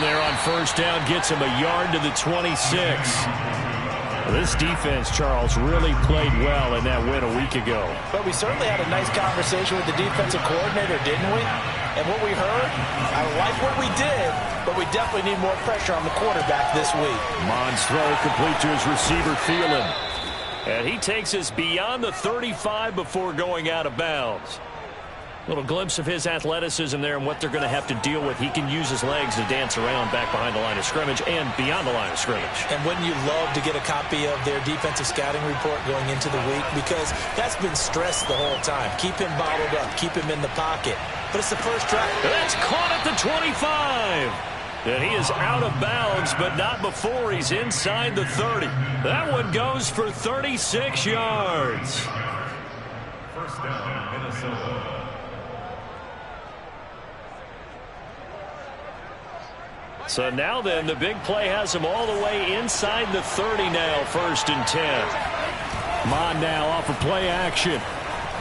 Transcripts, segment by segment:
there on first down, gets him a yard to the 26. This defense, Charles, really played well in that win a week ago. But we certainly had a nice conversation with the defensive coordinator, didn't we? And what we heard, I like what we did, but we definitely need more pressure on the quarterback this week. Mond's throw complete to his receiver, Thielen. And he takes us beyond the 35 before going out of bounds. Little glimpse of his athleticism there and what they're going to have to deal with. He can use his legs to dance around back behind the line of scrimmage and beyond the line of scrimmage. And wouldn't you love to get a copy of their defensive scouting report going into the week? Because that's been stressed the whole time. Keep him bottled up. Keep him in the pocket. But it's the first drive. That's caught at the 25. And he is out of bounds, but not before he's inside the 30. That one goes for 36 yards. First down, Minnesota. So now then, the big play has him all the way inside the 30 now, 1st and 10. Mond now off of play action.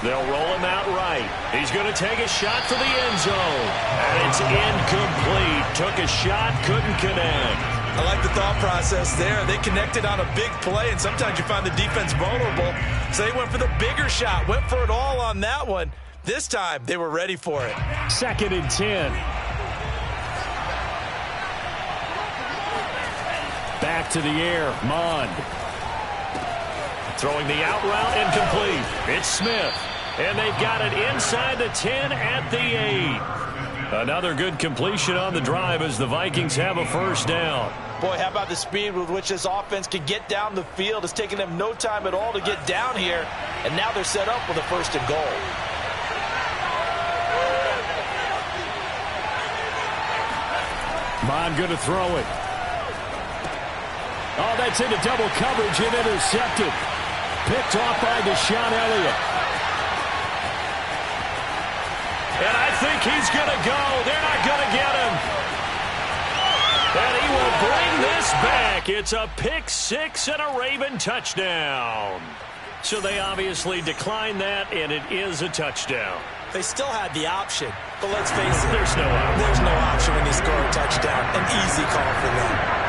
They'll roll him out right. He's going to take a shot for the end zone. And it's incomplete. Took a shot, couldn't connect. I like the thought process there. They connected on a big play, and sometimes you find the defense vulnerable. So they went for the bigger shot, went for it all on that one. This time, they were ready for it. 2nd and 10. Back to the air, Mond. Throwing the out route, incomplete. It's Smith. And they've got it inside the 10 at the 8. Another good completion on the drive as the Vikings have a first down. Boy, how about the speed with which this offense can get down the field? It's taken them no time at all to get down here. And now they're set up with a 1st and goal. Mond going to throw it. Oh, that's into double coverage and intercepted. Picked off by Deshaun Elliott. And I think he's going to go. They're not going to get him. And he will bring this back. It's a pick 6 and a Raven touchdown. So they obviously declined that, and it is a touchdown. They still had the option, but let's face it. There's no option. There's no option when you score a touchdown. An easy call for them.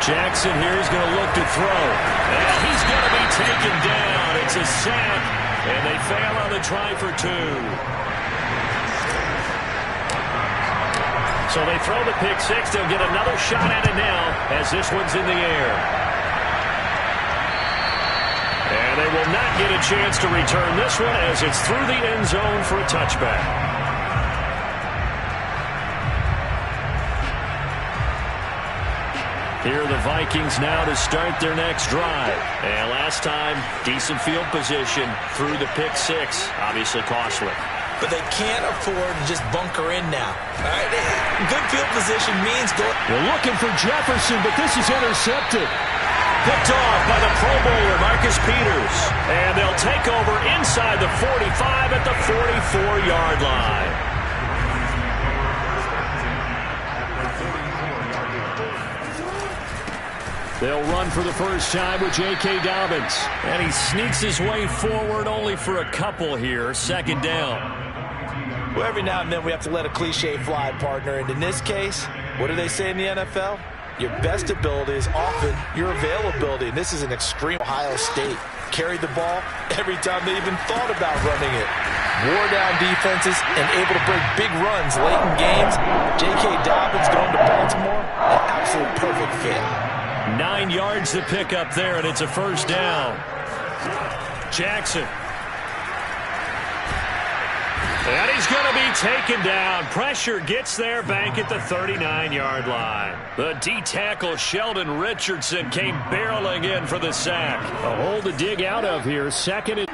Jackson here is going to look to throw. And he's going to be taken down. It's a sack, and they fail on the try for 2. So they throw the pick 6. They'll get another shot at it now as this one's in the air. And they will not get a chance to return this one as it's through the end zone for a touchback. Here are the Vikings now to start their next drive. And last time, decent field position through the pick 6. Obviously costly. But they can't afford to just bunker in now. All right? Good field position means go. They're looking for Jefferson, but this is intercepted. Picked off by the Pro Bowler, Marcus Peters. And they'll take over inside the 45 at the 44-yard line. They'll run for the first time with J.K. Dobbins. And he sneaks his way forward only for a couple here. 2nd down. Well, every now and then we have to let a cliche fly, partner. And in this case, what do they say in the NFL? Your best ability is often your availability. And this is an extreme Ohio State. Carried the ball every time they even thought about running it. Wore down defenses and able to break big runs late in games. J.K. Dobbins going to Baltimore, an absolute perfect fit. 9 yards to pick up there, and it's a first down. Jackson. And he's going to be taken down. Pressure gets there back at the 39-yard line. The D-tackle Sheldon Richardson came barreling in for the sack. A hole to dig out of here. 2nd and...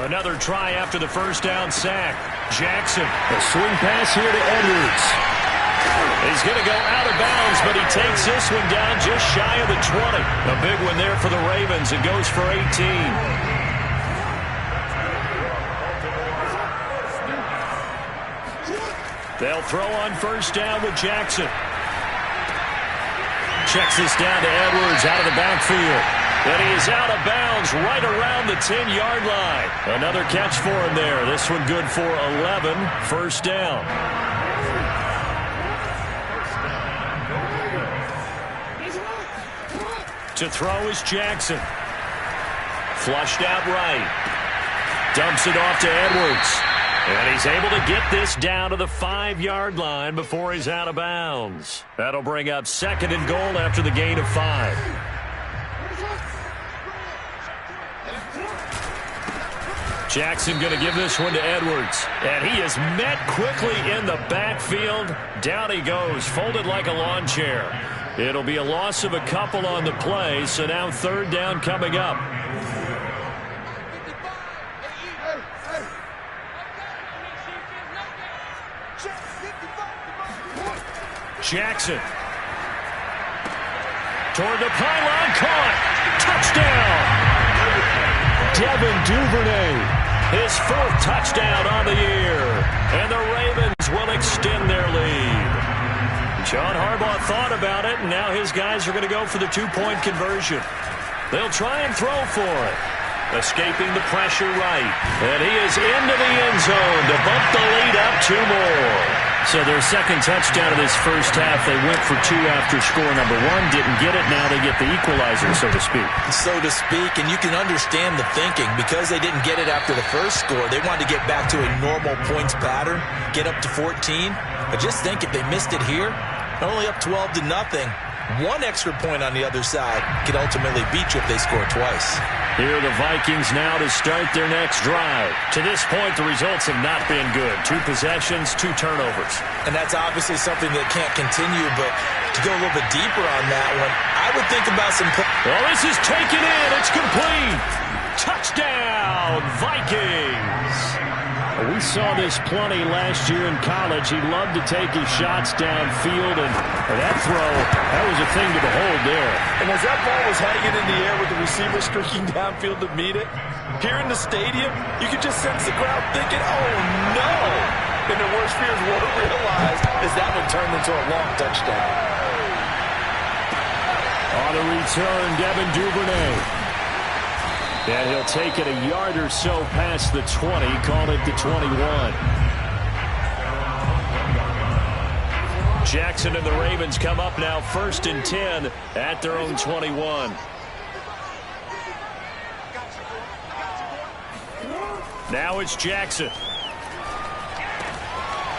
Another try after the first down sack. Jackson. A swing pass here to Edwards. He's going to go out of bounds, but he takes this one down just shy of the 20. A big one there for the Ravens. It goes for 18. They'll throw on first down with Jackson. Checks this down to Edwards out of the backfield. And he is out of bounds right around the 10-yard line. Another catch for him there. This one good for 11. First down. To throw is Jackson. Flushed out right. Dumps it off to Edwards. And he's able to get this down to the 5-yard line before he's out of bounds. That'll bring up 2nd and goal after the gain of 5. Jackson going to give this one to Edwards. And he is met quickly in the backfield. Down he goes, folded like a lawn chair. It'll be a loss of a couple on the play, so now 3rd down coming up. Jackson. Toward the pylon, caught. Touchdown. Devin Duvernay. His 4th touchdown on the year. And the Ravens will extend their lead. John Harbaugh thought about it, and now his guys are going to go for the 2-point conversion. They'll try and throw for it. Escaping the pressure right. And he is into the end zone to bump the lead up 2 more. So their 2nd touchdown of this first half, they went for 2 after score number 1. Didn't get it. Now they get the equalizer, so to speak. So to speak, and you can understand the thinking. Because they didn't get it after the first score, they wanted to get back to a normal points pattern, get up to 14. But just think, if they missed it here, only up 12-0, 1 extra point on the other side could ultimately beat you if they score twice. Here are the Vikings now to start their next drive. To this point, the results have not been good. 2 possessions, 2 turnovers. And that's obviously something that can't continue, but to go a little bit deeper on that one, I would think about some... Well, this is taken in. It's complete. Touchdown, Vikings. We saw this plenty last year in college. He loved to take his shots downfield, and that throw, that was a thing to behold there. And as that ball was hanging in the air with the receiver streaking downfield to meet it, here in the stadium, you could just sense the crowd thinking, oh, no! And the worst fears were realized as that one turned into a long touchdown. On the return, Devin Duvernay. And he'll take it a yard or so past the 20, call it the 21. Jackson and the Ravens come up now 1st and 10 at their own 21. Now it's Jackson.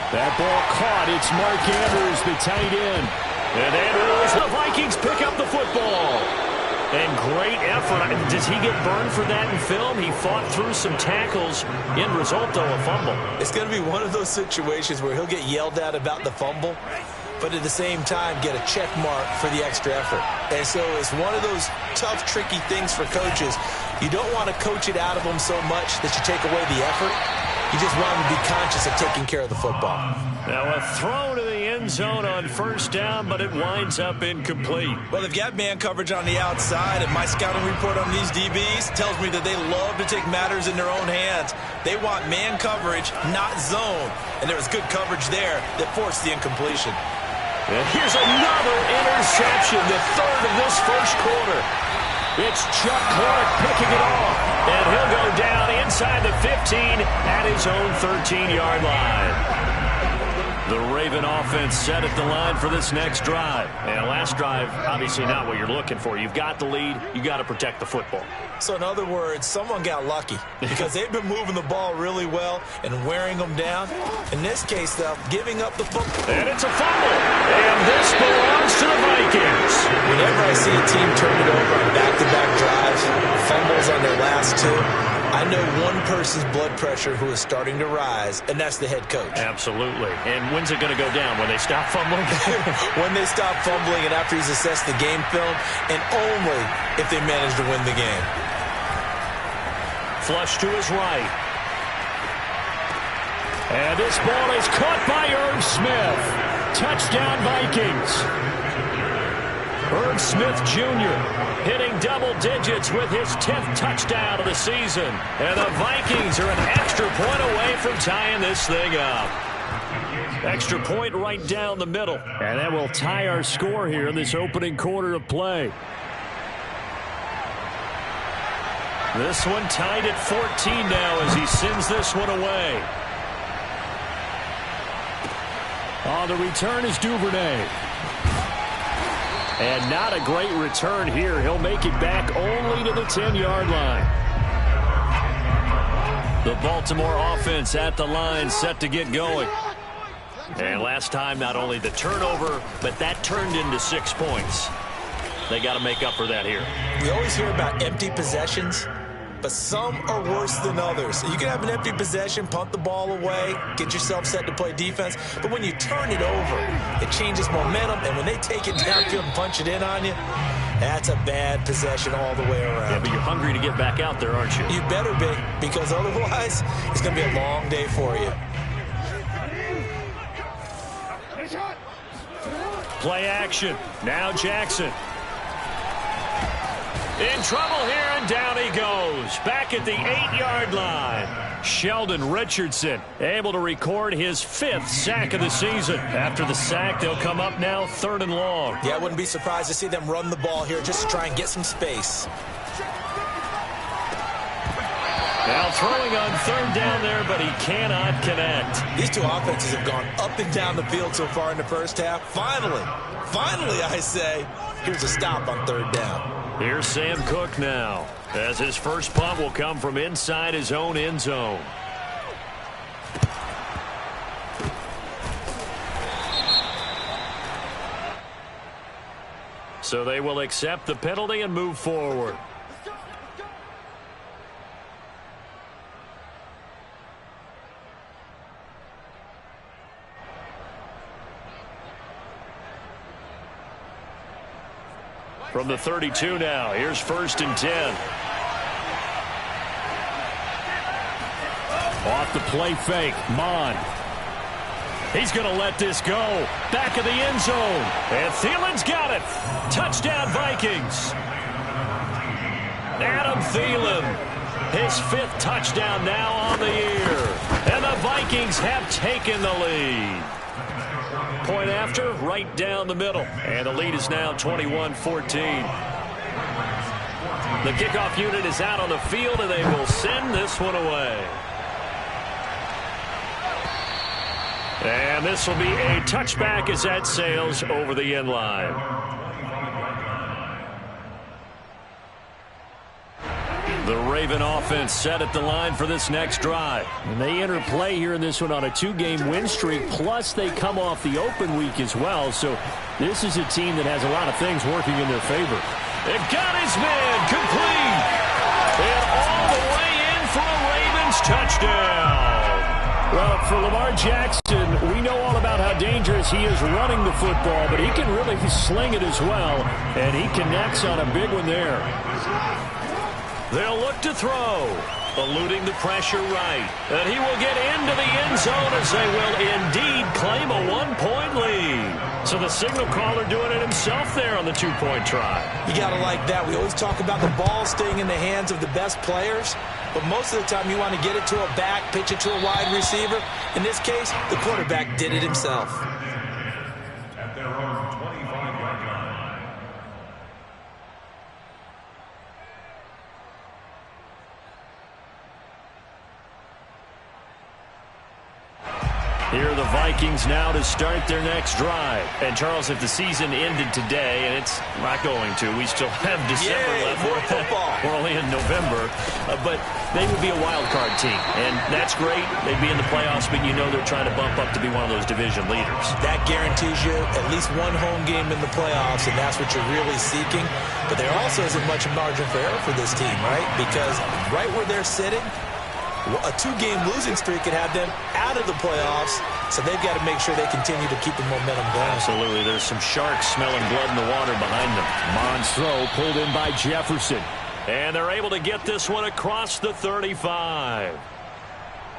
That ball caught. It's Mark Andrews, the tight end. And Andrews, the Vikings pick up the football. And great effort. Does he get burned for that in film? He fought through some tackles. End result, though, a fumble. It's going to be one of those situations where he'll get yelled at about the fumble, but at the same time get a check mark for the extra effort. And so it's one of those tough, tricky things for coaches. You don't want to coach it out of them so much that you take away the effort. You just want them to be conscious of taking care of the football. Now a throw to the end zone on 1st down, but it winds up incomplete. Well, they've got man coverage on the outside, and my scouting report on these DBs tells me that they love to take matters in their own hands. They want man coverage, not zone. And there was good coverage there that forced the incompletion. And here's another interception, the 3rd of this first quarter. It's Chuck Clark picking it off, and he'll go down inside the 15 at his own 13-yard line. The Raven offense set at the line for this next drive. And last drive, obviously not what you're looking for. You've got the lead. You got to protect the football. So in other words, someone got lucky because they've been moving the ball really well and wearing them down. In this case, though, giving up the football. And it's a fumble. And this belongs to the Vikings. Whenever I see a team turn it over on back-to-back drives, fumbles on their last 2, I know one person's blood pressure who is starting to rise, and that's the head coach. Absolutely. And when's it going to go down? When they stop fumbling? When they stop fumbling and after he's assessed the game film, and only if they manage to win the game. Flush to his right. And this ball is caught by Irv Smith. Touchdown, Vikings. Irv Smith Jr. hitting double digits with his 10th touchdown of the season. And the Vikings are an extra point away from tying this thing up. Extra point right down the middle. And that will tie our score here in this opening quarter of play. This one tied at 14 now as he sends this one away. On the return is Duvernay. And not a great return here. He'll make it back only to the 10-yard line. The Baltimore offense at the line, set to get going. And last time, not only the turnover, but that turned into 6 points. They got to make up for that here. We always hear about empty possessions, but some are worse than others. You can have an empty possession, punt the ball away, get yourself set to play defense, but when you turn it over, it changes momentum, and when they take it downfield and punch it in on you, that's a bad possession all the way around. Yeah, but you're hungry to get back out there, aren't you? You better be, because otherwise, it's going to be a long day for you. Play action. Now Jackson. In trouble here, and down he goes. Back at the 8-yard line. Sheldon Richardson able to record his 5th sack of the season. After the sack, they'll come up now 3rd and long. Yeah, I wouldn't be surprised to see them run the ball here just to try and get some space. Now throwing on 3rd down there, but he cannot connect. These two offenses have gone up and down the field so far in the first half. Finally, I say, here's a stop on 3rd down. Here's Sam Cook now, as his first punt will come from inside his own end zone. So they will accept the penalty and move forward. From the 32 now, here's 1st and 10. Off the play fake, Mon. He's going to let this go. Back of the end zone. And Thielen's got it. Touchdown, Vikings. Adam Thielen, his 5th touchdown now on the year. And the Vikings have taken the lead. Point after, right down the middle. And the lead is now 21-14. The kickoff unit is out on the field, and they will send this one away. And this will be a touchback as that sails over the end line. The Raven offense set at the line for this next drive. And they enter play here in this one on a 2-game win streak, plus they come off the open week as well. So this is a team that has a lot of things working in their favor. They've got his man complete. And all the way in for a Ravens touchdown. Well, for Lamar Jackson, we know all about how dangerous he is running the football, but he can really sling it as well. And he connects on a big one there. They'll look to throw, eluding the pressure right. And he will get into the end zone as they will indeed claim a 1-point lead. So the signal caller doing it himself there on the 2-point try. You got to like that. We always talk about the ball staying in the hands of the best players, but most of the time you want to get it to a back, pitch it to a wide receiver. In this case, the quarterback did it himself. At their own 25-yard line. Here are the Vikings now to start their next drive. And, Charles, if the season ended today, and it's not going to, we still have December left. More football. We're only in November. But they would be a wild card team. And that's great. They'd be in the playoffs, but you know they're trying to bump up to be one of those division leaders. That Guarantees you at least one home game in the playoffs, and that's what you're really seeking. But there also isn't much margin for error for this team, right? Because right where they're sitting, a 2-game losing streak could have them out of the playoffs, so they've got to make sure they continue to keep the momentum going. Absolutely. There's some sharks smelling blood in the water behind them. Mon's throw pulled in by Jefferson. And they're able to get this one across the 35.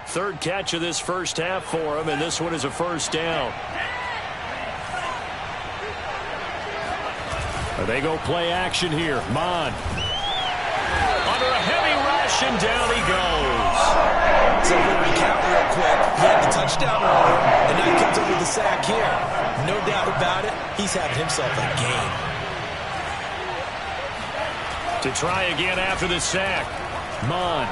3rd catch of this first half for him, and this one is a 1st down. They go play action here. Mon. Under a heavy rush, and down he goes. So we're going to recount real quick. He had the touchdown earlier, and now he comes up with the sack here. No doubt about it, he's having himself a game. To try again after the sack. Mon.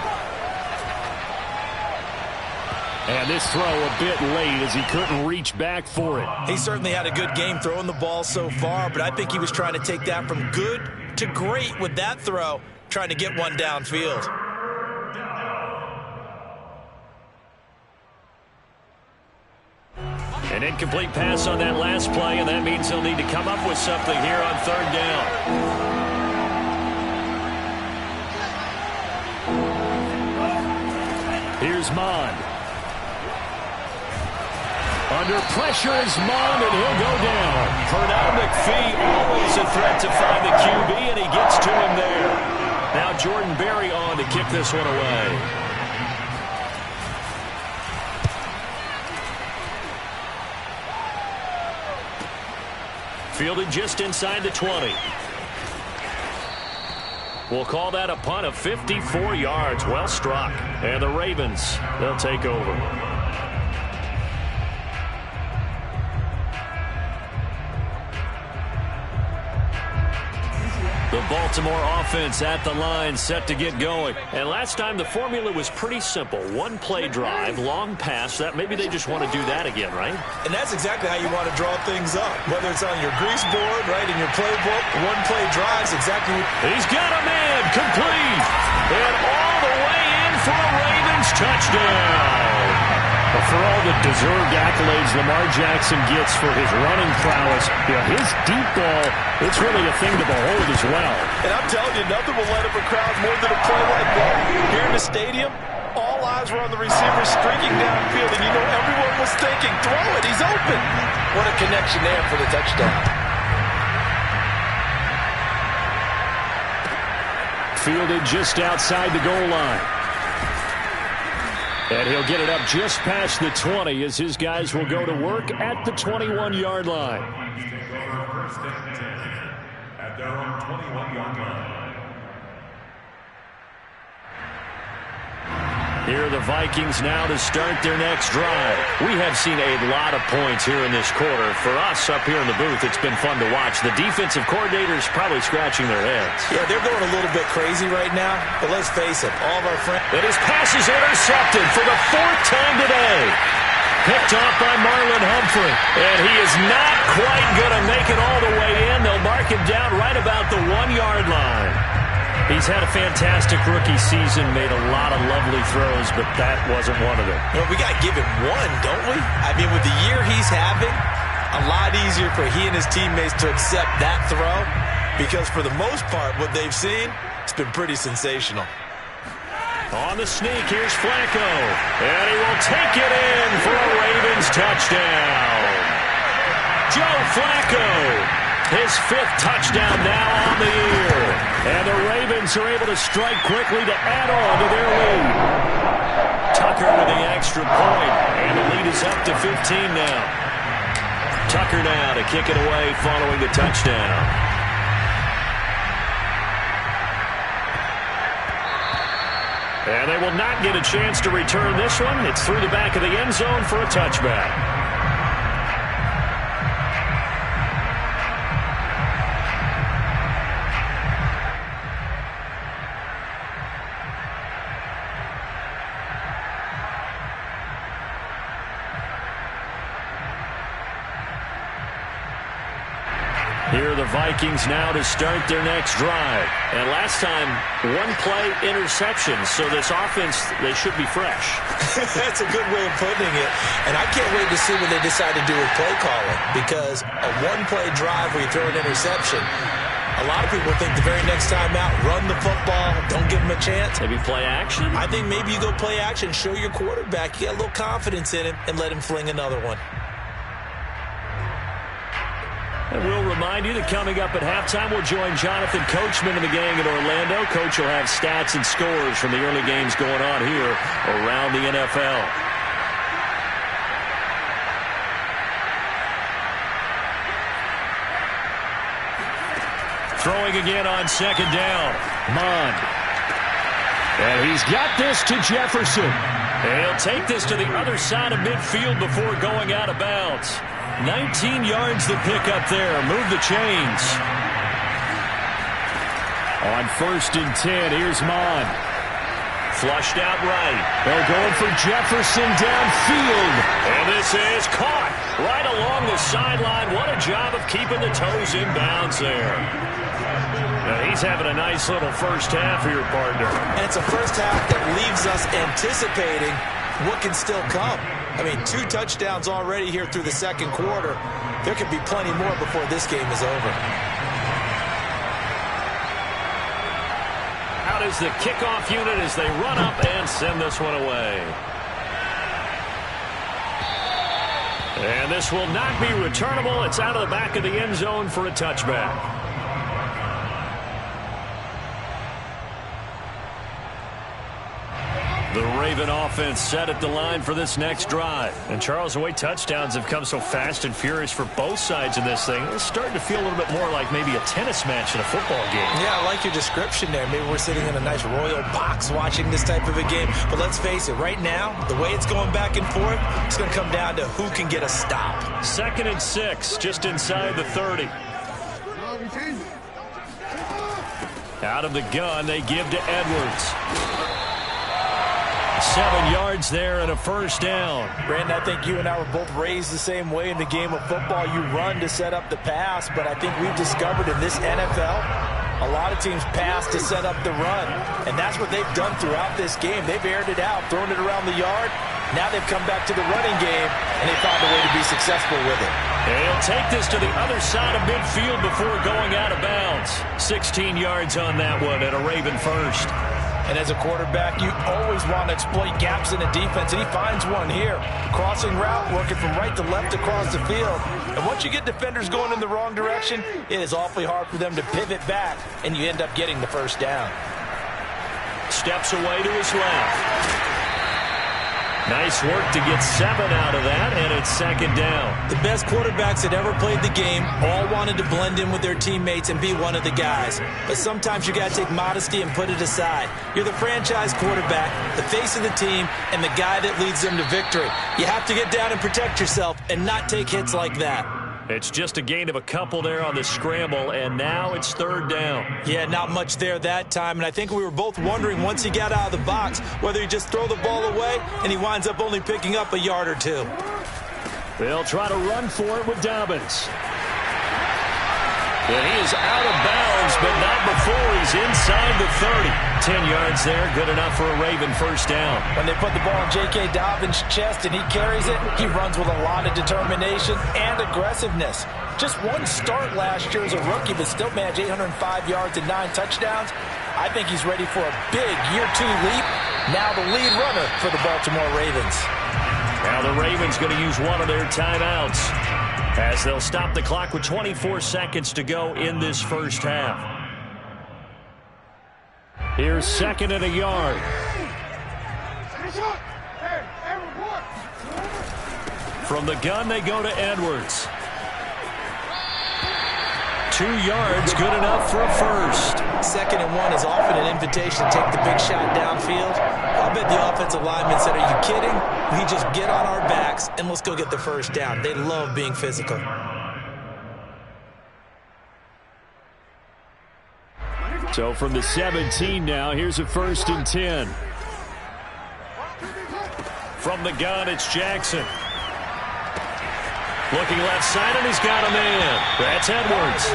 And this throw a bit late as he couldn't reach back for it. He certainly had a good game throwing the ball so far, but I think he was trying to take that from good to great with that throw, trying to get one downfield. An incomplete pass on that last play, and that means he'll need to come up with something here on third down. Here's Mond. Under pressure is Mond, and he'll go down. Pernell McPhee always a threat to find the QB, and he gets to him there. Now Jordan Berry on to kick this one away. Fielded just inside the 20. We'll call that a punt of 54 yards. Well struck. And the Ravens, they'll take over. The Baltimore offense at the line, set to get going. And last time the formula was pretty simple. One play drive, long pass. That maybe they just want to do that again, right? And that's exactly how you want to draw things up. Whether it's on your grease board, right, in your playbook, one play drives exactly. He's got a man, complete. And all the way in for a Ravens touchdown. But for all the deserved accolades Lamar Jackson gets for his running prowess, his deep ball, it's really a thing to behold as well. And I'm telling you, nothing will light up a crowd more than a play like that. Here in the stadium, all eyes were on the receiver streaking downfield, and you know everyone was thinking, throw it, he's open. What a connection there for the touchdown. Fielded just outside the goal line. And he'll get it up just past the 20 as his guys will go to work at the 21-yard line. At their own 21-yard line. Here are the Vikings now to start their next drive. We have seen a lot of points here in this quarter. For us up here in the booth, it's been fun to watch. The defensive coordinators probably scratching their heads. Yeah, they're going a little bit crazy right now, but let's face it, all of our friends. And his pass is intercepted for the 4th time today. Picked off by Marlon Humphrey. And he is not quite going to make it all the way in. They'll mark him down right about the 1-yard line. He's had a fantastic rookie season, made a lot of lovely throws, but that wasn't one of them. Well, we got to give him one, don't we? I mean, with the year he's having, a lot easier for he and his teammates to accept that throw because for the most part, what they've seen, it's been pretty sensational. On the sneak, here's Flacco. And he will take it in for a Ravens touchdown. Joe Flacco, his 5th touchdown now on the year. And the Ravens are able to strike quickly to add on to their lead. Tucker with the extra point, and the lead is up to 15 now. Tucker now to kick it away following the touchdown. And they will not get a chance to return this one. It's through the back of the end zone for a touchback. Here are the Vikings now to start their next drive. And last time, one play interception. So this offense, they should be fresh. That's a good way of putting it. And I can't wait to see what they decide to do with play calling. Because a one-play drive where you throw an interception, a lot of people think the very next time out, run the football, don't give him a chance. Maybe play action? I think maybe you go play action, show your quarterback, you got a little confidence in him, and let him fling another one. And we'll remind you that coming up at halftime, we'll join Jonathan Coachman and the gang in Orlando. Coach will have stats and scores from the early games going on here around the NFL. Throwing again on 2nd down. Mond. And he's got this to Jefferson. And he'll take this to the other side of midfield before going out of bounds. 19 yards to pick up there. Move the chains. On 1st and 10, here's Mond. Flushed out right. They're going for Jefferson downfield. And this is caught right along the sideline. What a job of keeping the toes in bounds there. Now he's having a nice little first half here, partner. And it's a first half that leaves us anticipating what can still come. I mean, 2 touchdowns already here through the second quarter. There could be plenty more before this game is over. Out is the kickoff unit as they run up and send this one away. And this will not be returnable. It's out of the back of the end zone for a touchback. The Raven offense set at the line for this next drive. And Charles, the way touchdowns have come so fast and furious for both sides in this thing, it's starting to feel a little bit more like maybe a tennis match in a football game. Yeah, I like your description there. Maybe we're sitting in a nice royal box watching this type of a game. But let's face it, right now, the way it's going back and forth, it's going to come down to who can get a stop. 2nd and 6, just inside the 30. Out of the gun, they give to Edwards. 7 yards there and a first down. Brandon, I think you and I were both raised the same way in the game of football. You run to set up the pass, but I think we've discovered in this NFL, a lot of teams pass to set up the run, and that's what they've done throughout this game. They've aired it out, thrown it around the yard. Now they've come back to the running game, and they found a way to be successful with it. And he'll take this to the other side of midfield before going out of bounds. 16 yards on that one and a Raven first. And as a quarterback, you always want to exploit gaps in the defense, and he finds one here. Crossing route, working from right to left across the field. And once you get defenders going in the wrong direction, it is awfully hard for them to pivot back, and you end up getting the first down. Steps away to his left. Nice work to get 7 out of that, and it's 2nd down. The best quarterbacks that ever played the game all wanted to blend in with their teammates and be one of the guys. But sometimes you got to take modesty and put it aside. You're the franchise quarterback, the face of the team, and the guy that leads them to victory. You have to get down and protect yourself and not take hits like that. It's just a gain of a couple there on the scramble, and now it's 3rd down. Yeah, not much there that time, and I think we were both wondering once he got out of the box whether he'd just throw the ball away, and he winds up only picking up a yard or 2. They'll try to run for it with Dobbins. And he is out of bounds, but not before he's inside the 30. 10 yards there, good enough for a Raven first down. When they put the ball in J.K. Dobbins' chest and he carries it, he runs with a lot of determination and aggressiveness. Just one start last year as a rookie, but still managed 805 yards and 9 touchdowns. I think he's ready for a big year 2 leap. Now the lead runner for the Baltimore Ravens. Now the Ravens going to use one of their timeouts, as they'll stop the clock with 24 seconds to go in this first half. Here's 2nd and a yard. From the gun, they go to Edwards. 2 yards, good enough for a first. 2nd and 1 is often an invitation to take the big shot downfield. I bet the offensive lineman said, "Are you kidding? We just get on our backs and let's go get the first down." They love being physical. So from the 17 now, here's a 1st and 10. From the gun, it's Jackson. Looking left side, and he's got a man. That's Edwards.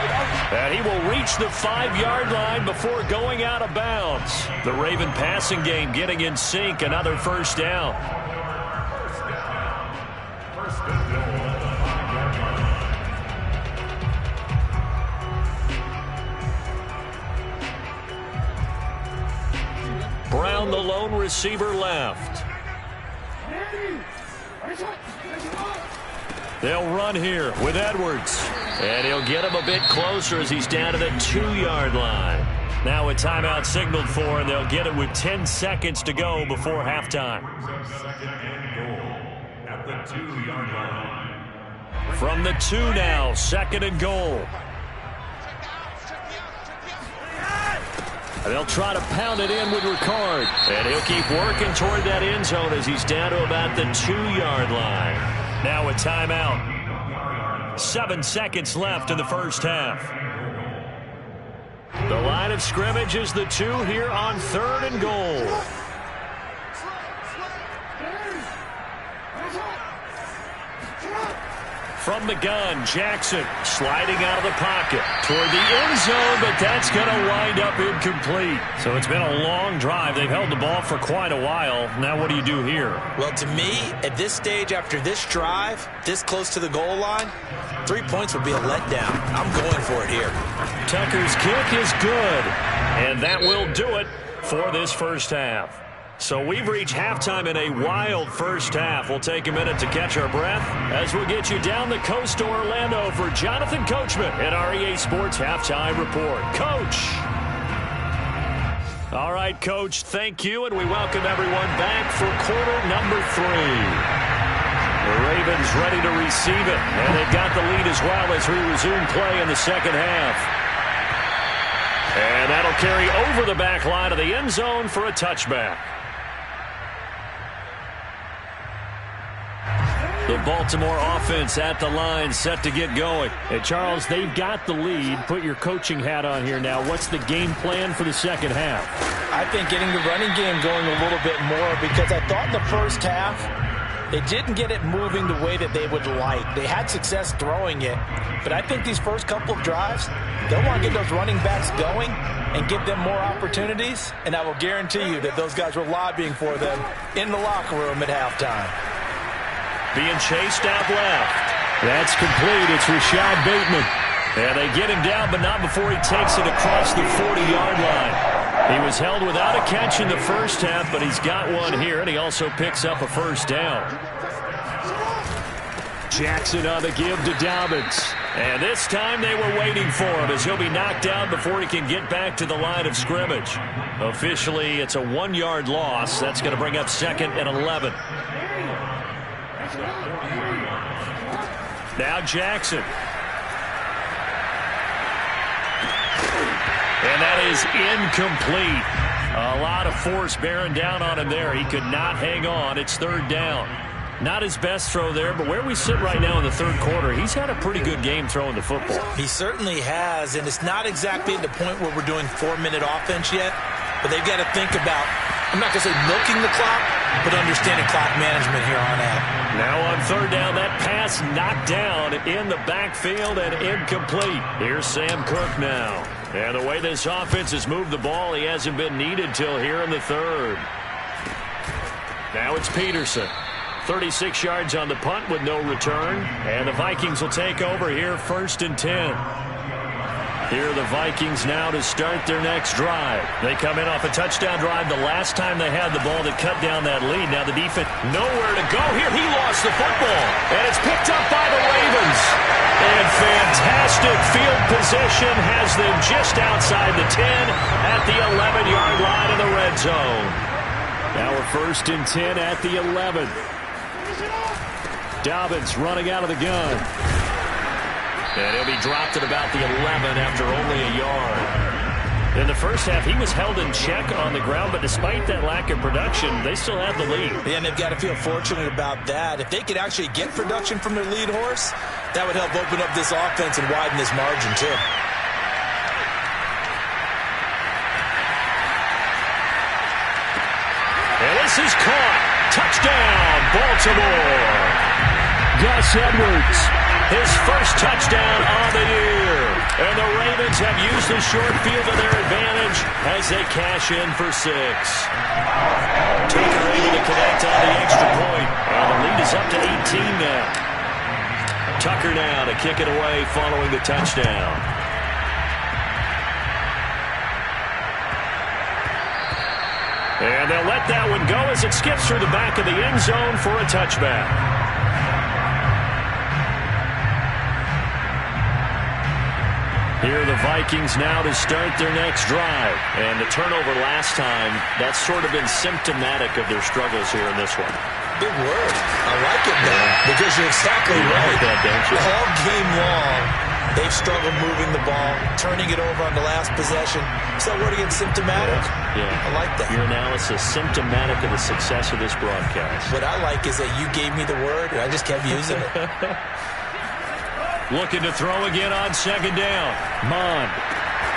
And he will reach the 5-yard line before going out of bounds. The Raven passing game getting in sync. Another first down. Brown, the lone receiver, left. They'll run here with Edwards. And he'll get him a bit closer as he's down to the 2-yard line. Now a timeout signaled for, and they'll get it with 10 seconds to go before halftime. 2nd and goal at the 2-yard line. From the 2 now, 2nd and goal. And they'll try to pound it in with Ricard. And he'll keep working toward that end zone as he's down to about the 2-yard line. Now a timeout. 7 seconds left in the first half. The line of scrimmage is the 2 here on 3rd and goal. From the gun, Jackson sliding out of the pocket toward the end zone, but that's going to wind up incomplete. So it's been a long drive. They've held the ball for quite a while. Now what do you do here? Well, to me, at this stage, after this drive, this close to the goal line, 3 points would be a letdown. I'm going for it here. Tucker's kick is good, and that will do it for this first half. So we've reached halftime in a wild first half. We'll take a minute to catch our breath as we'll get you down the coast to Orlando for Jonathan Coachman at our EA Sports Halftime Report. Coach. All right, Coach, thank you, and we welcome everyone back for quarter number 3. The Ravens ready to receive it, and they've got the lead as well as we resume play in the second half. And that'll carry over the back line of the end zone for a touchback. The Baltimore offense at the line, set to get going. Hey, Charles, they've got the lead. Put your coaching hat on here now. What's the game plan for the second half? I think getting the running game going a little bit more, because I thought in the first half they didn't get it moving the way that they would like. They had success throwing it, but I think these first couple of drives, they'll want to get those running backs going and give them more opportunities, and I will guarantee you that those guys were lobbying for them in the locker room at halftime. Being chased out left. That's complete. It's Rashad Bateman. And they get him down, but not before he takes it across the 40-yard line. He was held without a catch in the first half, but he's got one here, and he also picks up a first down. Jackson on the give to Dobbins. And this time they were waiting for him as he'll be knocked down before he can get back to the line of scrimmage. Officially, it's a 1-yard loss. That's going to bring up 2nd and 11. Now Jackson. And that is incomplete. A lot of force bearing down on him there. He could not hang on. It's 3rd down. Not his best throw there, but where we sit right now in the 3rd quarter, he's had a pretty good game throwing the football. He certainly has, and it's not exactly at the point where we're doing 4-minute offense yet, but they've got to think about, I'm not going to say milking the clock, but understanding clock management here on out. Now on 3rd down, that pass knocked down in the backfield and incomplete. Here's Sam Cook now. And the way this offense has moved the ball, he hasn't been needed till here in the 3rd. Now it's Peterson. 36 yards on the punt with no return. And the Vikings will take over here 1st and 10. Here are the Vikings now to start their next drive. They come in off a touchdown drive the last time they had the ball to cut down that lead. Now the defense nowhere to go here. He lost the football. And it's picked up by the Ravens. And fantastic field position has them just outside the 10 at the 11-yard line in the red zone. Now we're 1st and 10 at the 11. Dobbins running out of the gun. And he'll be dropped at about the 11 after only a yard. In the first half, he was held in check on the ground, but despite that lack of production, they still have the lead. And they've got to feel fortunate about that. If they could actually get production from their lead horse, that would help open up this offense and widen this margin, too. And this is caught. Touchdown, Baltimore. Gus Edwards, his first touchdown on the year. And the Ravens have used the short field to their advantage as they cash in for 6. Tucker able to connect on the extra point. And the lead is up to 18 now. Tucker now to kick it away following the touchdown. And they'll let that one go as it skips through the back of the end zone for a touchback. Here are the Vikings now to start their next drive. And the turnover last time, that's sort of been symptomatic of their struggles here in this one. Big word. I like it, man, because you're exactly right. Like that, don't you? All game long, they've struggled moving the ball, turning it over on the last possession. Is that word again, symptomatic? Yeah. I like that. Your analysis, symptomatic of the success of this broadcast. What I like is that you gave me the word, and I just kept using it. Looking to throw again on 2nd down. Mond.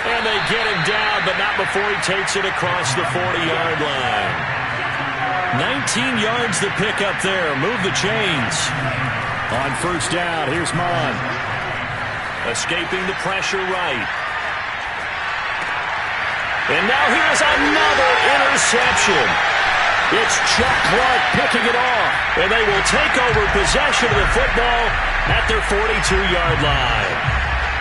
And they get him down, but not before he takes it across the 40-yard line. 19 yards to pick up there. Move the chains. On first down, here's Mon. Escaping the pressure right. And now here's another interception. It's Chuck Clark picking it off. And they will take over possession of the football at their 42-yard line.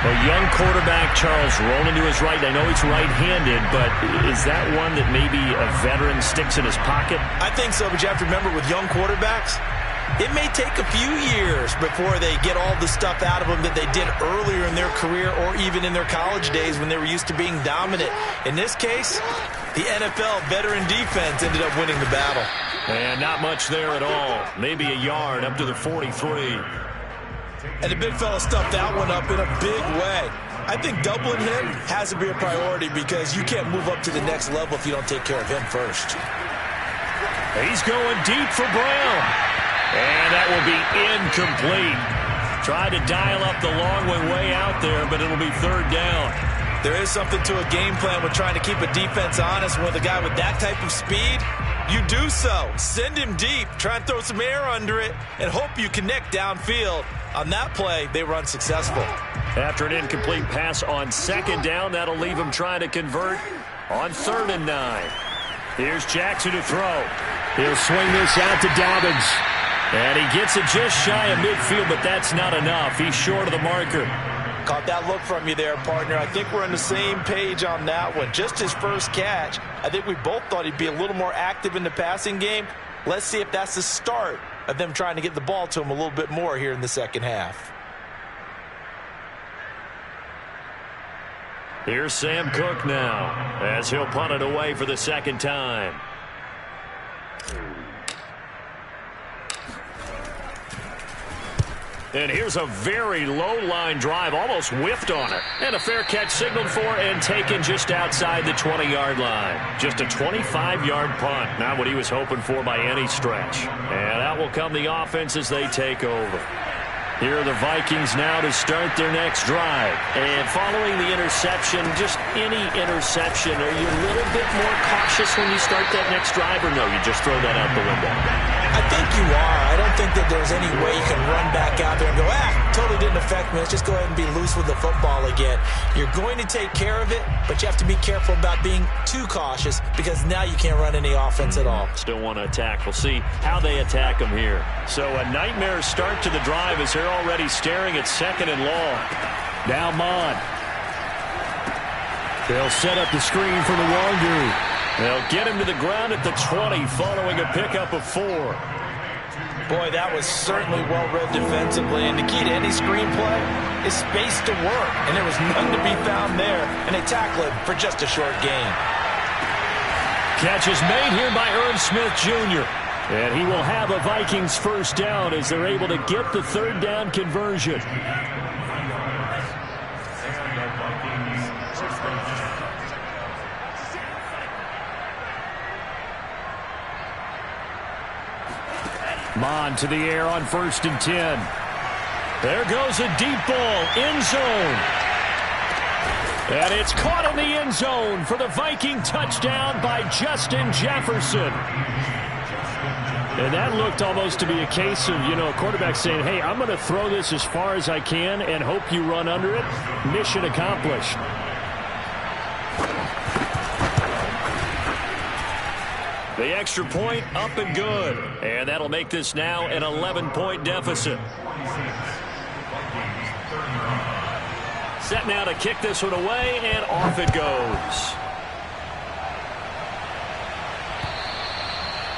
A young quarterback, Charles, rolling to his right. I know he's right-handed, but is that one that maybe a veteran sticks in his pocket? I think so, but you have to remember with young quarterbacks, it may take a few years before they get all the stuff out of them that they did earlier in their career or even in their college days when they were used to being dominant. In this case, the NFL veteran defense ended up winning the battle. And not much there at all. Maybe a yard up to the 43. And the big fella stuffed that one up in a big way. I think doubling him has to be a priority because you can't move up to the next level if you don't take care of him first. He's going deep for Brown. And that will be incomplete. Tried to dial up the long one way out there, but it'll be third down. There is something to a game plan with trying to keep a defense honest. With a guy with that type of speed, you do so. Send him deep, try and throw some air under it, and hope you connect downfield. On that play, they run successful. After an incomplete pass on second down, that'll leave him trying to convert on 3rd and 9. Here's Jackson to throw. He'll swing this out to Dobbins. And he gets it just shy of midfield, but that's not enough. He's short of the marker. Caught that look from you there, partner. I think we're on the same page on that one. Just his first catch. I think we both thought he'd be a little more active in the passing game. Let's see if that's the start of them trying to get the ball to him a little bit more here in the second half. Here's Sam Cook now as he'll punt it away for the second time. And here's a very low-line drive, almost whiffed on it. And a fair catch signaled for and taken just outside the 20-yard line. Just a 25-yard punt, not what he was hoping for by any stretch. And out will come the offense as they take over. Here are the Vikings now to start their next drive. And following the interception, just any interception, are you a little bit more cautious when you start that next drive, or no, you just throw that out the window? I think you are. I don't think that there's any way you can run back out there and go, totally didn't affect me. Let's just go ahead and be loose with the football again. You're going to take care of it, but you have to be careful about being too cautious because now you can't run any offense at all. Still want to attack. We'll see how they attack them here. So a nightmare start to the drive as they're already staring at 2nd and long. Now Mon. They'll set up the screen for the Wongu. They'll get him to the ground at the 20 following a pickup of 4. Boy, that was certainly well-read defensively. And the key to any screenplay is space to work. And there was none to be found there. And they tackle it for just a short gain. Catch is made here by Irv Smith Jr. And he will have a Vikings first down as they're able to get the 3rd down conversion. Mon to the air on 1st and 10. There goes a deep ball, end zone. And it's caught in the end zone for the Viking touchdown by Justin Jefferson. And that looked almost to be a case of, a quarterback saying, hey, I'm going to throw this as far as I can and hope you run under it. Mission accomplished. The extra point up and good. And that'll make this now an 11-point deficit. Set now to kick this one away, and off it goes.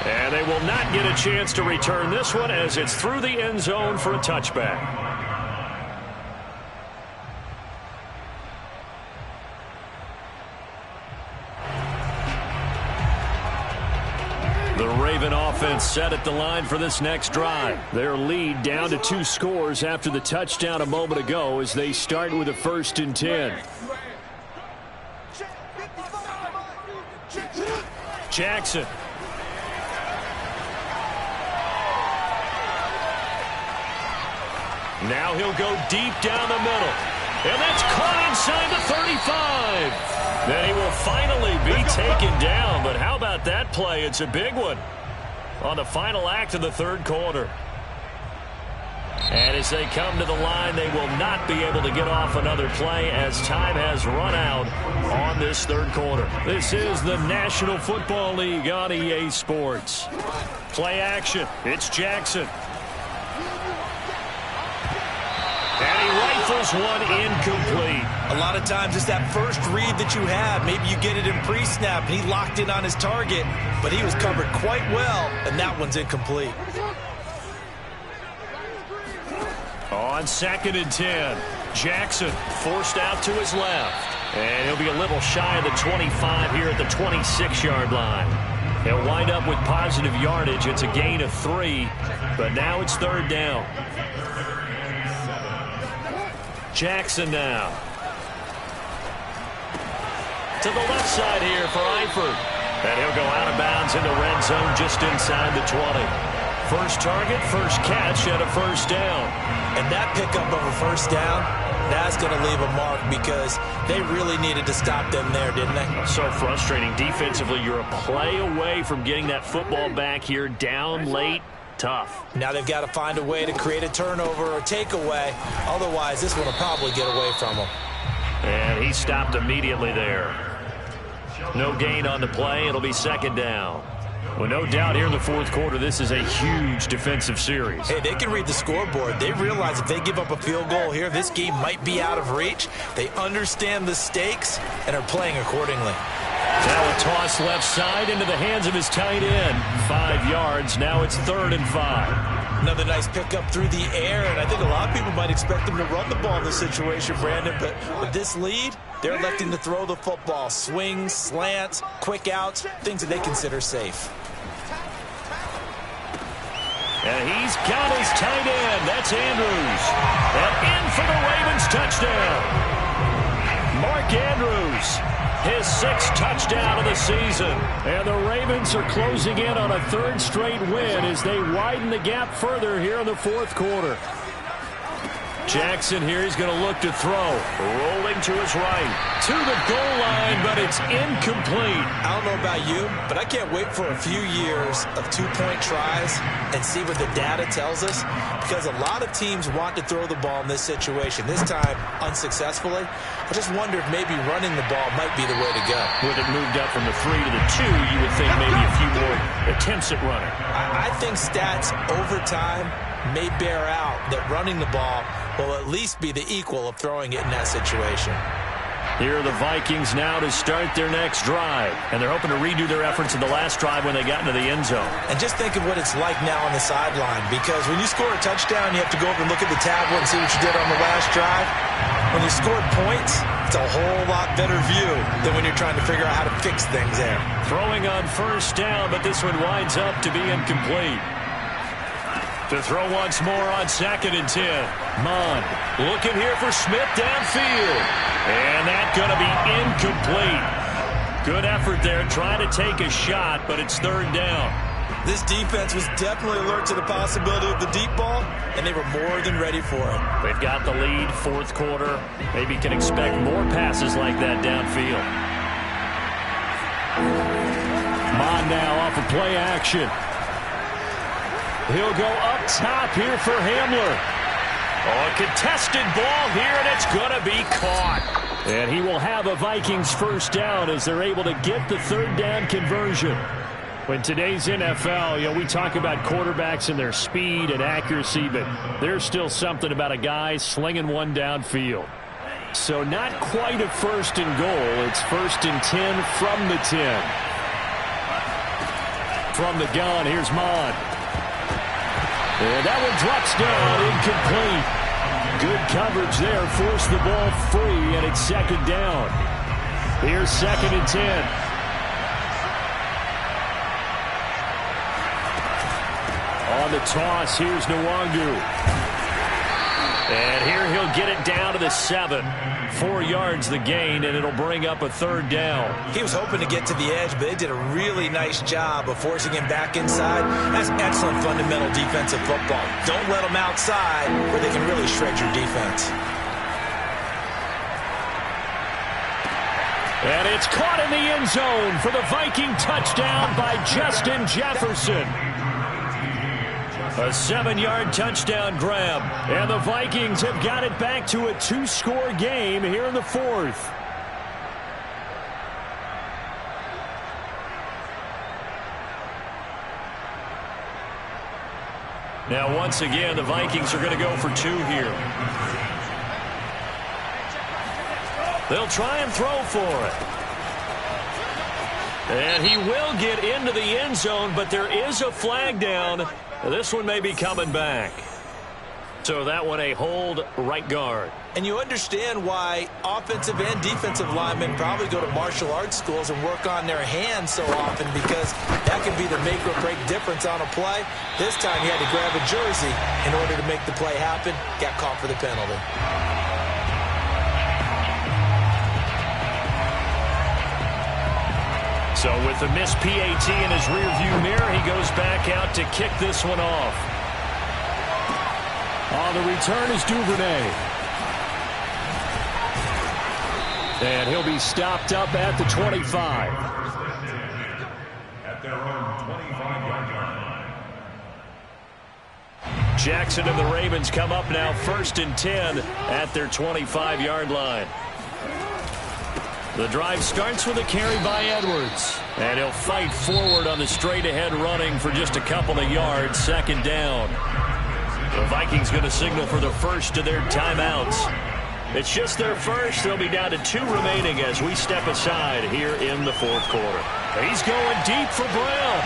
And they will not get a chance to return this one as it's through the end zone for a touchback. The Raven offense set at the line for this next drive. Their lead down to 2 scores after the touchdown a moment ago as they start with a 1st and 10. Jackson. Now he'll go deep down the middle. And that's caught inside the 35. Then he will finally be taken down. But how about that play? It's a big one on the final act of the 3rd quarter. And as they come to the line, they will not be able to get off another play as time has run out on this third quarter. This is the National Football League on EA Sports. Play action. It's Jackson. And he rifles one incomplete. A lot of times it's that first read that you have. Maybe you get it in pre-snap, and he locked in on his target, but he was covered quite well, and that one's incomplete. On 2nd and 10, Jackson forced out to his left. And he'll be a little shy of the 25 here at the 26-yard line. He'll wind up with positive yardage. It's a gain of 3, but now it's 3rd down. Jackson now. To the left side here for Eifert. And he'll go out of bounds in the red zone just inside the 20. First target, first catch, and a first down. And that pickup of a first down, that's going to leave a mark because they really needed to stop them there, didn't they? So frustrating. Defensively, you're a play away from getting that football back here down late. Tough. Now they've got to find a way to create a turnover or takeaway. Otherwise, this one will probably get away from them. And he stopped immediately there. No gain on the play. It'll be 2nd down. Well, no doubt here in the fourth quarter, this is a huge defensive series. Hey, they can read the scoreboard. They realize if they give up a field goal here, this game might be out of reach. They understand the stakes and are playing accordingly. Now a toss left side into the hands of his tight end. 5 yards. Now it's 3rd and 5. Another nice pickup through the air, and I think a lot of people might expect them to run the ball in this situation, Brandon, but with this lead, they're electing to throw the football. Swings, slants, quick outs, things that they consider safe. And he's got his tight end. That's Andrews. And in for the Ravens touchdown. Mark Andrews, his 6th touchdown of the season. And the Ravens are closing in on a 3rd straight win as they widen the gap further here in the fourth quarter. Jackson here, he's going to look to throw. Rolling to his right. To the goal line, but it's incomplete. I don't know about you, but I can't wait for a few years of 2-point tries and see what the data tells us. Because a lot of teams want to throw the ball in this situation. This time, unsuccessfully. I just wonder if maybe running the ball might be the way to go. With it moved up from the 3 to the 2, you would think maybe a few more attempts at running. I think stats over time may bear out that running the ball will at least be the equal of throwing it in that situation. Here are the Vikings now to start their next drive. And they're hoping to redo their efforts in the last drive when they got into the end zone. And just think of what it's like now on the sideline. Because when you score a touchdown, you have to go over and look at the tablet and see what you did on the last drive. When you scored points, it's a whole lot better view than when you're trying to figure out how to fix things there. Throwing on first down, but this one winds up to be incomplete. To throw once more on 2nd and 10. Mond looking here for Smith downfield. And that's going to be incomplete. Good effort there trying to take a shot, but it's 3rd down. This defense was definitely alert to the possibility of the deep ball, and they were more than ready for it. They've got the lead, fourth quarter. Maybe can expect more passes like that downfield. Mond now off of play action. He'll go up top here for Hamler. Oh, a contested ball here, and it's going to be caught. And he will have a Vikings first down as they're able to get the 3rd down conversion. In today's NFL, we talk about quarterbacks and their speed and accuracy, but there's still something about a guy slinging one downfield. So not quite a 1st and goal. It's 1st and 10 from the 10. From the gun, here's Mond. And that one drops down, incomplete. Good coverage there, forced the ball free, and it's 2nd down. Here's 2nd and 10. On the toss, here's Nwangu. And here he'll get it down to the 7. 4 yards the gain, and it'll bring up a 3rd down. He was hoping to get to the edge, but they did a really nice job of forcing him back inside. That's excellent fundamental defensive football. Don't let them outside where they can really shred your defense. And it's caught in the end zone for the Viking touchdown by Justin Jefferson. A 7-yard touchdown grab. And the Vikings have got it back to a 2-score game here in the fourth. Now, once again, the Vikings are going to go for 2 here. They'll try and throw for it. And he will get into the end zone, but there is a flag down. This one may be coming back. So that one a hold right guard. And you understand why offensive and defensive linemen probably go to martial arts schools and work on their hands so often, because that can be the make or break difference on a play. This time he had to grab a jersey in order to make the play happen. Got caught for the penalty. So with the missed PAT in his rearview mirror, he goes back out to kick this one off. On the return is Duvernay. And he'll be stopped up at the 25. At their own 25-yard line. Jackson and the Ravens come up now 1st and 10 at their 25-yard line. The drive starts with a carry by Edwards. And he'll fight forward on the straight-ahead running for just a couple of yards. 2nd down. The Vikings going to signal for the first of their timeouts. It's just their first. They'll be down to 2 remaining as we step aside here in the 4th quarter. He's going deep for Brown.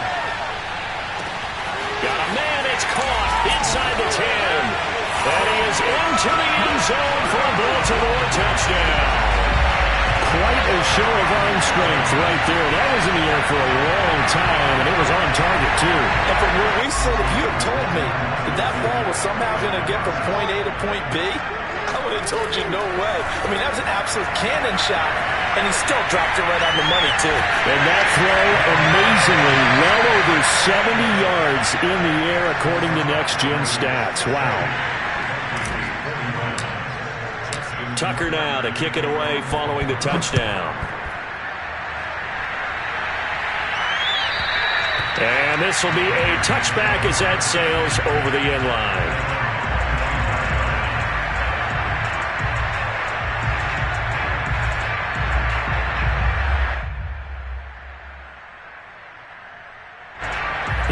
Got a man. It's caught inside the 10. And he is into the end zone for a Baltimore touchdown. Quite a show of arm strength right there. That was in the air for a long time, and it was on target, too. And from where we sit, if you had told me that that ball was somehow going to get from point A to point B, I would have told you no way. I mean, that was an absolute cannon shot, and he still dropped it right on the money, too. And that throw, amazingly, well over 70 yards in the air, according to Next Gen Stats. Wow. Tucker now to kick it away following the touchdown. And this will be a touchback as that sails over the end line.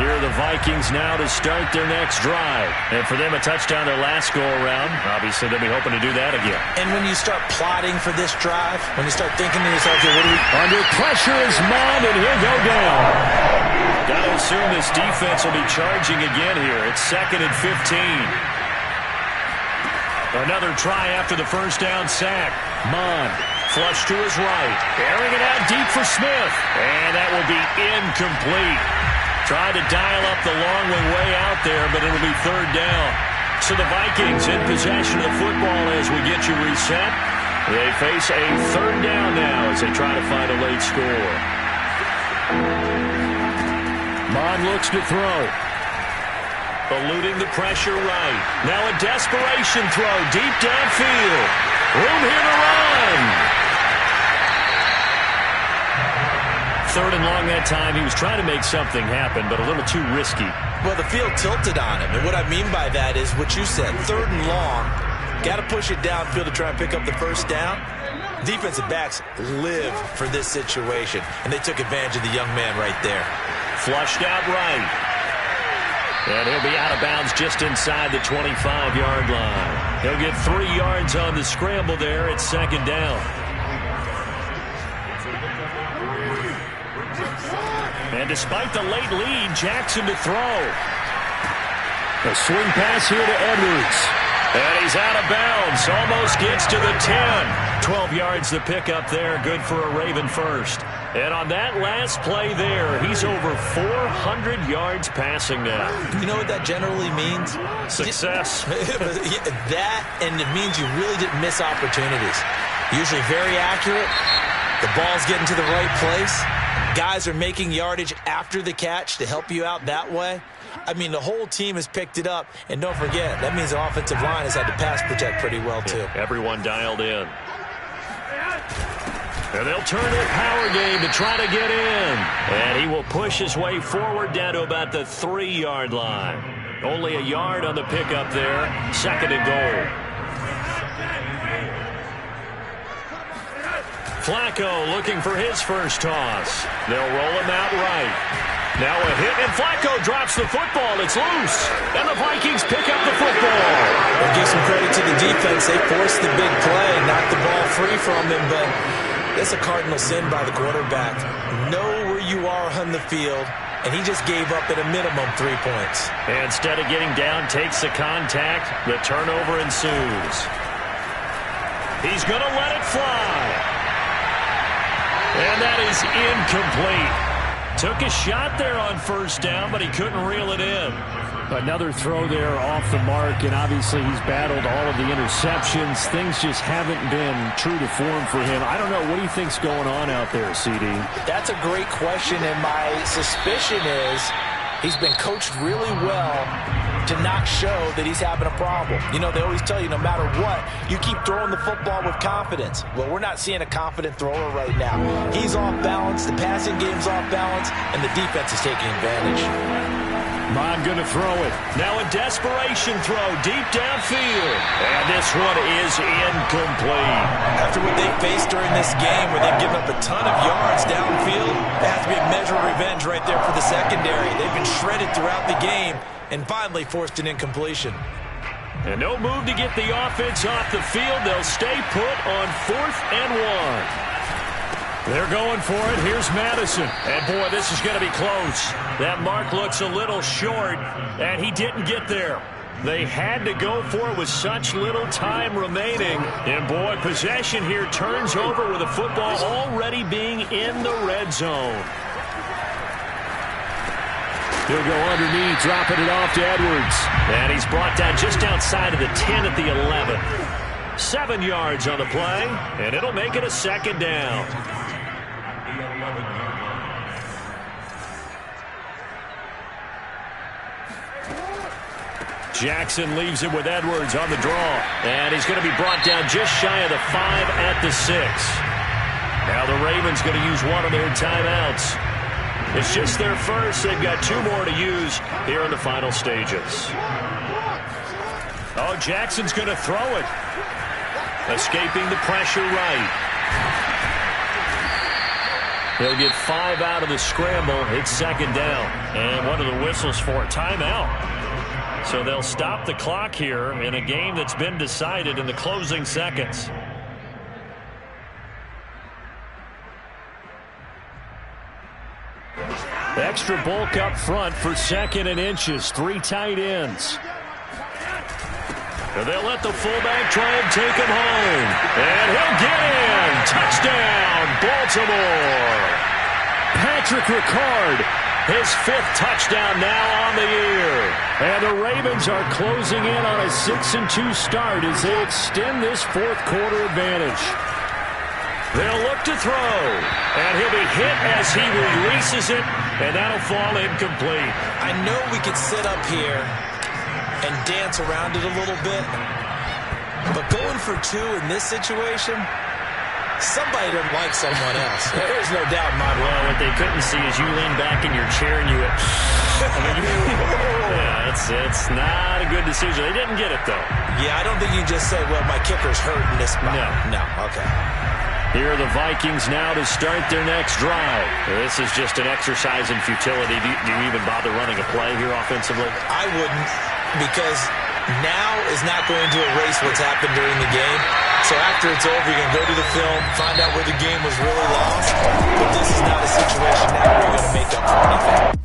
Here are the Vikings now to start their next drive. And for them, a touchdown their last go-around. Obviously, they'll be hoping to do that again. And when you start plotting for this drive, when you start thinking to yourself, okay, what do we... Under pressure is Mond, and he'll go down. Got to assume this defense will be charging again here. It's 2nd and 15. Another try after the first down sack. Mond flush to his right. Airing it out deep for Smith. And that will be incomplete. Tried to dial up the long one way out there, but it'll be 3rd down. So the Vikings in possession of the football as we get you reset. They face a 3rd down now as they try to find a late score. Mond looks to throw. Eluding the pressure right. Now a desperation throw deep downfield. Room here to run. 3rd and long that time. He was trying to make something happen, but a little too risky. Well, the field tilted on him. And what I mean by that is what you said. 3rd and long. Got to push it downfield to try and pick up the first down. Defensive backs live for this situation. And they took advantage of the young man right there. Flushed out right. And he'll be out of bounds just inside the 25-yard line. He'll get 3 yards on the scramble there at 2nd down. And despite the late lead, Jackson to throw. A swing pass here to Edwards. And he's out of bounds. Almost gets to the 10. 12 yards the pickup there. Good for a Raven first. And on that last play there, he's over 400 yards passing now. You know what that generally means? Success. That, and it means you really didn't miss opportunities. Usually very accurate. The ball's getting to the right place. Guys are making yardage after the catch to help you out that way. I mean, the whole team has picked it up. And don't forget, that means the offensive line has had to pass protect pretty well, too. Yeah, everyone dialed in. And they'll turn their power game to try to get in. And he will push his way forward down to about the 3-yard line. Only a yard on the pickup there. 2nd and goal. Flacco looking for his first toss. They'll roll him out right. Now a hit, and Flacco drops the football. It's loose, and the Vikings pick up the football. I'll give some credit to the defense. They forced the big play, knocked the ball free from him, but that's a cardinal sin by the quarterback. Know where you are on the field, and he just gave up at a minimum 3 points. And instead of getting down, takes the contact. The turnover ensues. He's going to let it fly. And that is incomplete. Took a shot there on first down, but he couldn't reel it in. Another throw there off the mark, and obviously he's battled all of the interceptions. Things just haven't been true to form for him. I don't know. What do you think's going on out there, CD? That's a great question, and my suspicion is he's been coached really well to not show that he's having a problem. You know, they always tell you no matter what, you keep throwing the football with confidence. Well, we're not seeing a confident thrower right now. He's off balance, the passing game's off balance, and the defense is taking advantage. Mon going to throw it. Now a desperation throw deep downfield. And this one is incomplete. After what they faced during this game where they've given up a ton of yards downfield, that has to be a measure of revenge right there for the secondary. They've been shredded throughout the game and finally forced an incompletion. And no move to get the offense off the field. They'll stay put on 4th and 1. They're going for it. Here's Madison. And, boy, this is going to be close. That mark looks a little short, and he didn't get there. They had to go for it with such little time remaining. And, boy, possession here turns over with the football already being in the red zone. He'll go underneath, dropping it off to Edwards. And he's brought down just outside of the 10 at the 11. 7 yards on the play, and it'll make it a 2nd down. Jackson leaves it with Edwards on the draw. And he's going to be brought down just shy of the 5 at the 6. Now the Ravens going to use one of their timeouts. It's just their first. They've got 2 more to use here in the final stages. Oh, Jackson's going to throw it. Escaping the pressure right. He'll get 5 out of the scramble. It's 2nd down. And what are the whistles for? Timeout. So they'll stop the clock here in a game that's been decided in the closing seconds. Extra bulk up front for 2nd and inches. 3 tight ends. And they'll let the fullback try and take him home. And he'll get in. Touchdown, Baltimore. Patrick Ricard. His 5th touchdown now on the year. And the Ravens are closing in on a 6-2 start as they extend this 4th quarter advantage. They'll look to throw. And he'll be hit as he releases it. And that'll fall incomplete. I know we could sit up here and dance around it a little bit, but going for 2 in this situation, somebody doesn't like someone else. There's no doubt in my mind. Well, what they couldn't see is you lean back in your chair and you went, yeah, it's not a good decision. They didn't get it, though. Yeah, I don't think you just say, well, my kicker's hurt in this spot. No, okay. Here are the Vikings now to start their next drive. This is just an exercise in futility. Do you even bother running a play here offensively? I wouldn't, because now is not going to erase what's happened during the game. So after it's over, you can go to the film, find out where the game was really lost. But this is not a situation now where you're going to make up for anything.